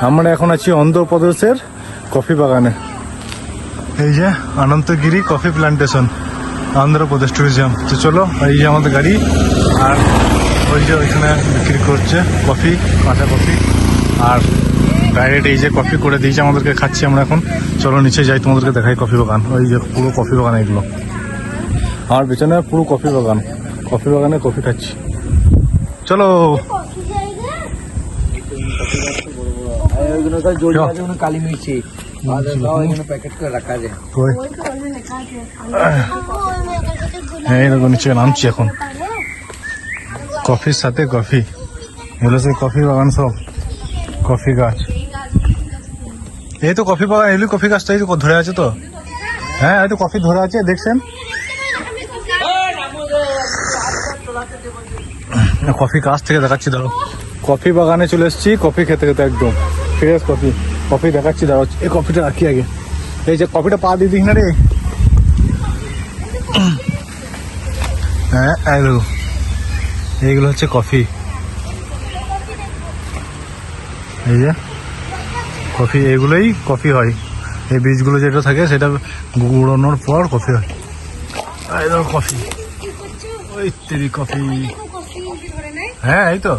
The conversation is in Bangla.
আমরা এখন আছি অন্ধ্রপ্রদেশের কফি বাগানে। এই যে Ananthagiri coffee plantation, Andhra Pradesh tourism. তো চলো, এই যে আমাদের গাড়ি, আর ওই যে ওইখানে বিক্রি করছে কফি, কাঁচা কফি, আর ডাইরেক্ট এই যে কফি করে দিয়েছে আমাদেরকে, খাচ্ছি আমরা এখন। চলো নিচে যাই, তোমাদেরকে দেখাই কফি বাগান। ওই যে পুরো কফি বাগান এগুলো, আমার পেছনে পুরো কফি বাগান, কফি বাগানে কফি খাচ্ছি। চলো কালি মির্চি প্যাকেট করে রাখা যায়। হ্যাঁ, এরকম নিচে নামছি এখন। কফির সাথে কফি, এগুলো সেই কফি বাগান, সব কফি গাছ। এই তো কফি বাগান, এগুলি কফি গাছটা এই তো ধরে আছে তো। হ্যাঁ, এই তো কফি ধরে আছে, দেখছেন? কফি গাছ থেকে দেখাচ্ছি, দাঁড়ো। কফি বাগানে চলে এসেছি, কফি খেতে খেতে একদম ফ্রেশ কফি। কফি দেখাচ্ছি, দাঁড়ো। এই কফিটা রাখি আগে। এই যে কফিটা পা দিয়ে দিস না রে। হ্যাঁ, এইগুলো হচ্ছে কফি। এই যে কফি, এগুলোই কফি হয়। এই বীজগুলো যেটা থাকে সেটা গুঁড়োনোর পর কফি হয়। এই দেখো কফি, ওই তেরি কফি। হ্যাঁ, এই তো।